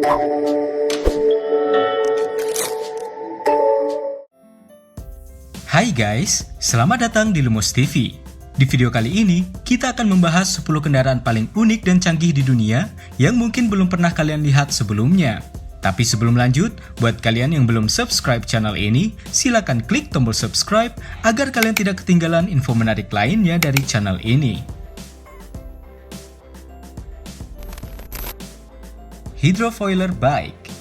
Hai guys, selamat datang di Lumos TV. Di video kali ini, kita akan membahas 10 kendaraan paling unik dan canggih di dunia yang mungkin belum pernah kalian lihat sebelumnya. Tapi sebelum lanjut, buat kalian yang belum subscribe channel ini, silakan klik tombol subscribe agar kalian tidak ketinggalan info menarik lainnya dari channel ini. Hydrofoiler Bike.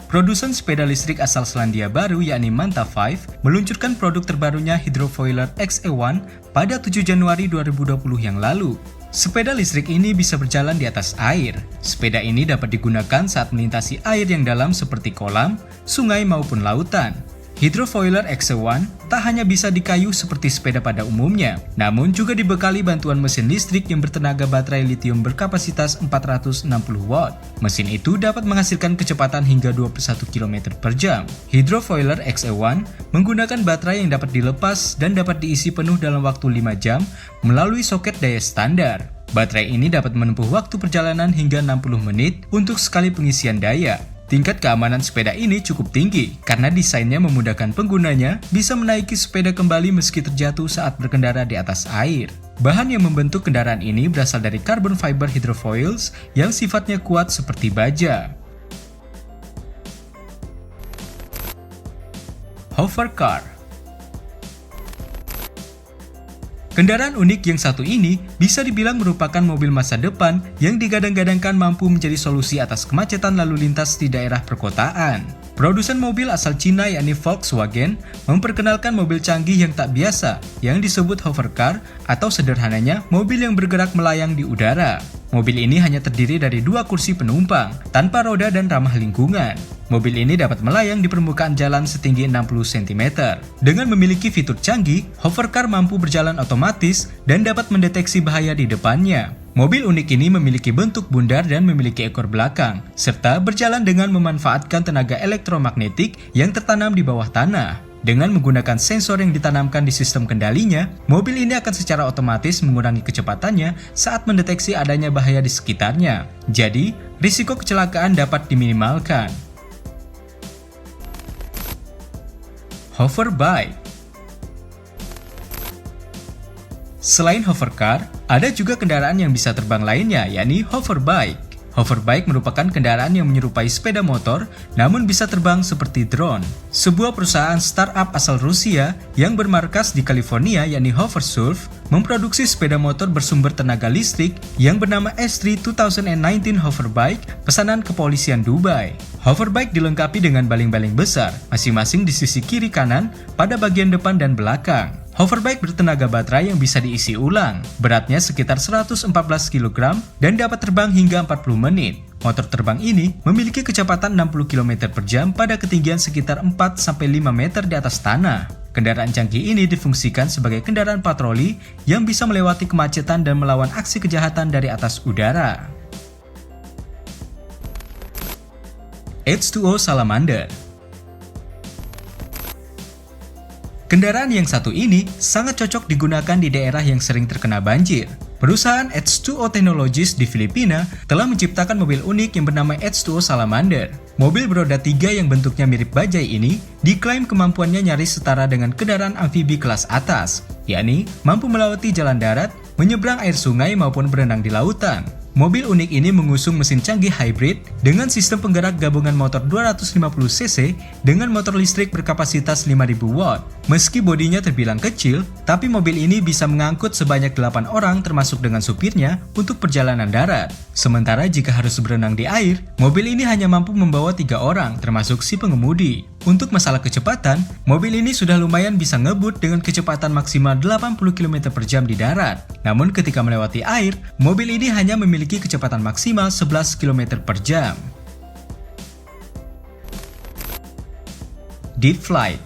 Produsen sepeda listrik asal Selandia Baru yakni Manta 5 meluncurkan produk terbarunya Hydrofoiler XE1 pada 7 Januari 2020 yang lalu. Sepeda listrik ini bisa berjalan di atas air. Sepeda ini dapat digunakan saat melintasi air yang dalam seperti kolam, sungai maupun lautan. Hydrofoiler XE1 tak hanya bisa di kayu seperti sepeda pada umumnya, namun juga dibekali bantuan mesin listrik yang bertenaga baterai litium berkapasitas 460 watt. Mesin itu dapat menghasilkan kecepatan hingga 21 km per jam. Hydrofoiler XE1 menggunakan baterai yang dapat dilepas dan dapat diisi penuh dalam waktu 5 jam melalui soket daya standar. Baterai ini dapat menempuh waktu perjalanan hingga 60 menit untuk sekali pengisian daya. Tingkat keamanan sepeda ini cukup tinggi karena desainnya memudahkan penggunanya bisa menaiki sepeda kembali meski terjatuh saat berkendara di atas air. Bahan yang membentuk kendaraan ini berasal dari carbon fiber hydrofoils yang sifatnya kuat seperti baja. Hovercar. Kendaraan unik yang satu ini bisa dibilang merupakan mobil masa depan yang digadang-gadangkan mampu menjadi solusi atas kemacetan lalu lintas di daerah perkotaan. Produsen mobil asal Cina yakni Volkswagen memperkenalkan mobil canggih yang tak biasa yang disebut hovercar atau sederhananya mobil yang bergerak melayang di udara. Mobil ini hanya terdiri dari 2 kursi penumpang, tanpa roda dan ramah lingkungan. Mobil ini dapat melayang di permukaan jalan setinggi 60 cm. Dengan memiliki fitur canggih, hovercar mampu berjalan otomatis dan dapat mendeteksi bahaya di depannya. Mobil unik ini memiliki bentuk bundar dan memiliki ekor belakang, serta berjalan dengan memanfaatkan tenaga elektromagnetik yang tertanam di bawah tanah. Dengan menggunakan sensor yang ditanamkan di sistem kendalinya, mobil ini akan secara otomatis mengurangi kecepatannya saat mendeteksi adanya bahaya di sekitarnya. Jadi, risiko kecelakaan dapat diminimalkan. Hoverbike. Selain hovercar, ada juga kendaraan yang bisa terbang lainnya, yakni hoverbike. Hoverbike merupakan kendaraan yang menyerupai sepeda motor, namun bisa terbang seperti drone. Sebuah perusahaan startup asal Rusia yang bermarkas di California, yakni Hoversurf, memproduksi sepeda motor bersumber tenaga listrik yang bernama S3 2019 Hoverbike pesanan kepolisian Dubai. Hoverbike dilengkapi dengan baling-baling besar, masing-masing di sisi kiri kanan pada bagian depan dan belakang. Hoverbike bertenaga baterai yang bisa diisi ulang, beratnya sekitar 114 kg dan dapat terbang hingga 40 menit. Motor terbang ini memiliki kecepatan 60 km per jam pada ketinggian sekitar 4-5 meter di atas tanah. Kendaraan canggih ini difungsikan sebagai kendaraan patroli yang bisa melewati kemacetan dan melawan aksi kejahatan dari atas udara. H2O Salamander. Kendaraan yang satu ini sangat cocok digunakan di daerah yang sering terkena banjir. Perusahaan H2O Technologies di Filipina telah menciptakan mobil unik yang bernama H2O Salamander. Mobil beroda 3 yang bentuknya mirip bajai ini diklaim kemampuannya nyaris setara dengan kendaraan amfibi kelas atas, yakni mampu melewati jalan darat, menyeberang air sungai maupun berenang di lautan. Mobil unik ini mengusung mesin canggih hybrid dengan sistem penggerak gabungan motor 250cc dengan motor listrik berkapasitas 5000 watt. Meski bodinya terbilang kecil, tapi mobil ini bisa mengangkut sebanyak 8 orang termasuk dengan supirnya untuk perjalanan darat. Sementara jika harus berenang di air, mobil ini hanya mampu membawa 3 orang termasuk si pengemudi. Untuk masalah kecepatan, mobil ini sudah lumayan bisa ngebut dengan kecepatan maksimal 80 km per jam di darat. Namun ketika melewati air, mobil ini hanya memiliki kecepatan maksimal 11 km per jam. Deep Flight.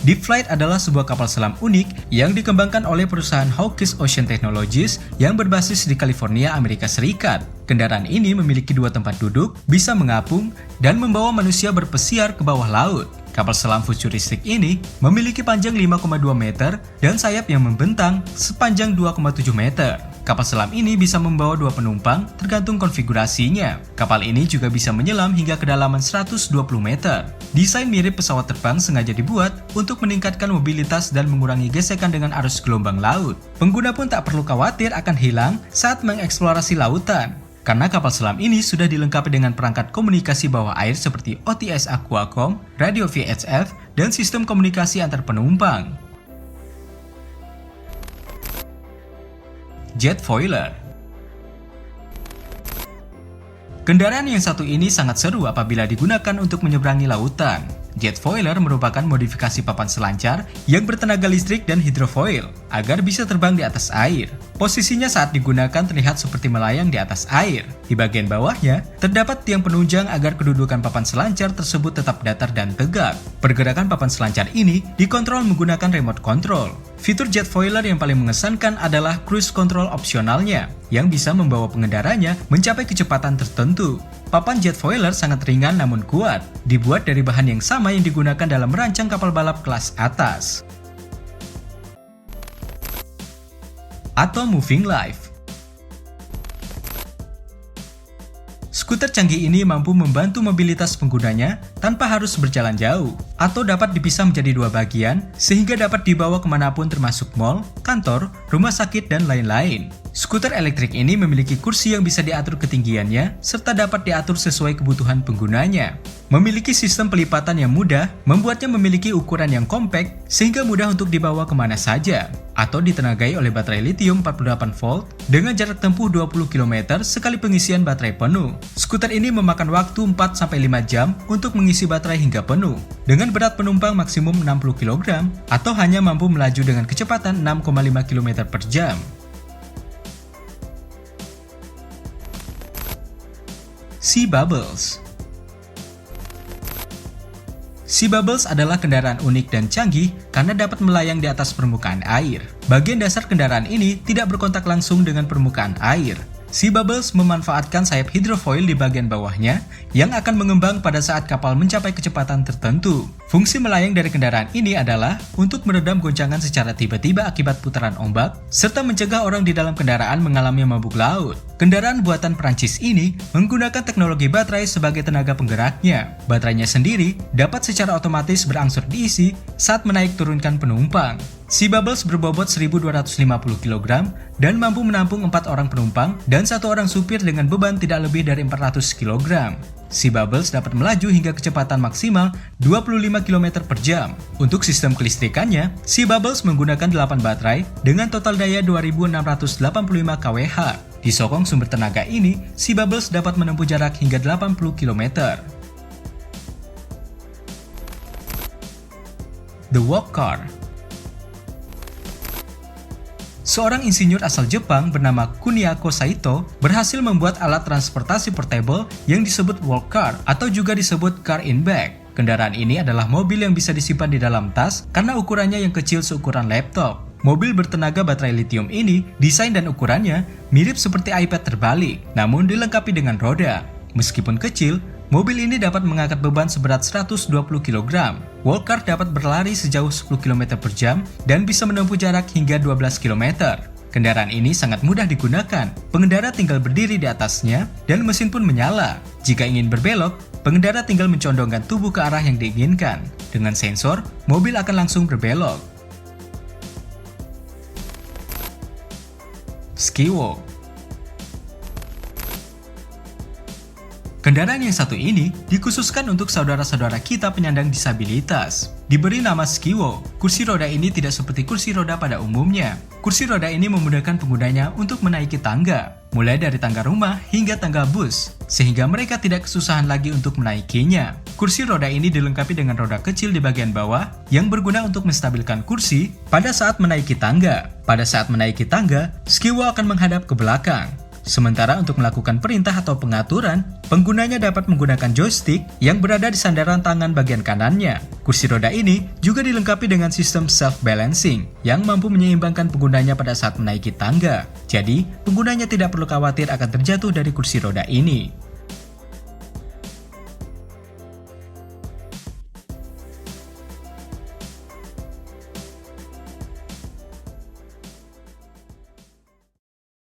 Deep Flight adalah sebuah kapal selam unik yang dikembangkan oleh perusahaan Hawke's Ocean Technologies yang berbasis di California, Amerika Serikat. Kendaraan ini memiliki 2 tempat duduk, bisa mengapung, dan membawa manusia berpesiar ke bawah laut. Kapal selam futuristik ini memiliki panjang 5,2 meter dan sayap yang membentang sepanjang 2,7 meter. Kapal selam ini bisa membawa 2 penumpang tergantung konfigurasinya. Kapal ini juga bisa menyelam hingga kedalaman 120 meter. Desain mirip pesawat terbang sengaja dibuat untuk meningkatkan mobilitas dan mengurangi gesekan dengan arus gelombang laut. Pengguna pun tak perlu khawatir akan hilang saat mengeksplorasi lautan, karena kapal selam ini sudah dilengkapi dengan perangkat komunikasi bawah air seperti OTS Aquacom, radio VHF, dan sistem komunikasi antar penumpang. Jetfoiler. Kendaraan yang satu ini sangat seru apabila digunakan untuk menyeberangi lautan. Jetfoiler merupakan modifikasi papan selancar yang bertenaga listrik dan hidrofoil agar bisa terbang di atas air. Posisinya saat digunakan terlihat seperti melayang di atas air. Di bagian bawahnya, terdapat tiang penunjang agar kedudukan papan selancar tersebut tetap datar dan tegak. Pergerakan papan selancar ini dikontrol menggunakan remote control. Fitur jetfoiler yang paling mengesankan adalah cruise control opsionalnya, yang bisa membawa pengendaranya mencapai kecepatan tertentu. Papan jetfoiler sangat ringan namun kuat, dibuat dari bahan yang sama yang digunakan dalam merancang kapal balap kelas atas. Atau Moving Life. Skuter canggih ini mampu membantu mobilitas penggunanya tanpa harus berjalan jauh, atau dapat dipisah menjadi 2 bagian sehingga dapat dibawa kemanapun termasuk mall, kantor, rumah sakit, dan lain-lain. Skuter elektrik ini memiliki kursi yang bisa diatur ketinggiannya serta dapat diatur sesuai kebutuhan penggunanya. Memiliki sistem pelipatan yang mudah, membuatnya memiliki ukuran yang kompak sehingga mudah untuk dibawa kemana saja, atau ditenagai oleh baterai lithium 48 volt dengan jarak tempuh 20 km sekali pengisian baterai penuh. Skuter ini memakan waktu 4-5 jam untuk mengisi baterai hingga penuh, dengan berat penumpang maksimum 60 kg atau hanya mampu melaju dengan kecepatan 6,5 km per jam. Sea Bubbles. Sea Bubbles adalah kendaraan unik dan canggih karena dapat melayang di atas permukaan air. Bagian dasar kendaraan ini tidak berkontak langsung dengan permukaan air. Sea Bubbles memanfaatkan sayap hidrofoil di bagian bawahnya yang akan mengembang pada saat kapal mencapai kecepatan tertentu. Fungsi melayang dari kendaraan ini adalah untuk meredam goncangan secara tiba-tiba akibat putaran ombak, serta mencegah orang di dalam kendaraan mengalami mabuk laut. Kendaraan buatan Prancis ini menggunakan teknologi baterai sebagai tenaga penggeraknya. Baterainya sendiri dapat secara otomatis berangsur diisi saat menaik turunkan penumpang. Sea Bubbles berbobot 1.250 kg dan mampu menampung 4 orang penumpang dan 1 orang supir dengan beban tidak lebih dari 400 kg. Sea Bubbles dapat melaju hingga kecepatan maksimal 25 km per jam. Untuk sistem kelistrikannya, Sea Bubbles menggunakan 8 baterai dengan total daya 2.685 kWh. Disokong sumber tenaga ini, Sea Bubbles dapat menempuh jarak hingga 80 km. The Walk Car. Seorang insinyur asal Jepang bernama Kuniako Saito berhasil membuat alat transportasi portable yang disebut walk car atau juga disebut car in bag. Kendaraan ini adalah mobil yang bisa disimpan di dalam tas karena ukurannya yang kecil seukuran laptop. Mobil bertenaga baterai lithium ini, desain dan ukurannya mirip seperti iPad terbalik, namun dilengkapi dengan roda. Meskipun kecil, mobil ini dapat mengangkat beban seberat 120 kg. Walk car dapat berlari sejauh 10 km per jam dan bisa menempuh jarak hingga 12 km. Kendaraan ini sangat mudah digunakan. Pengendara tinggal berdiri di atasnya dan mesin pun menyala. Jika ingin berbelok, pengendara tinggal mencondongkan tubuh ke arah yang diinginkan. Dengan sensor, mobil akan langsung berbelok. Skiwo. Kendaraan yang satu ini dikhususkan untuk saudara-saudara kita penyandang disabilitas. Diberi nama Skiwo, kursi roda ini tidak seperti kursi roda pada umumnya. Kursi roda ini memudahkan penggunanya untuk menaiki tangga, mulai dari tangga rumah hingga tangga bus, sehingga mereka tidak kesusahan lagi untuk menaikinya. Kursi roda ini dilengkapi dengan roda kecil di bagian bawah yang berguna untuk menstabilkan kursi pada saat menaiki tangga. Pada saat menaiki tangga, Skiwo akan menghadap ke belakang. Sementara untuk melakukan perintah atau pengaturan, penggunanya dapat menggunakan joystick yang berada di sandaran tangan bagian kanannya. Kursi roda ini juga dilengkapi dengan sistem self-balancing yang mampu menyeimbangkan penggunanya pada saat menaiki tangga. Jadi, penggunanya tidak perlu khawatir akan terjatuh dari kursi roda ini.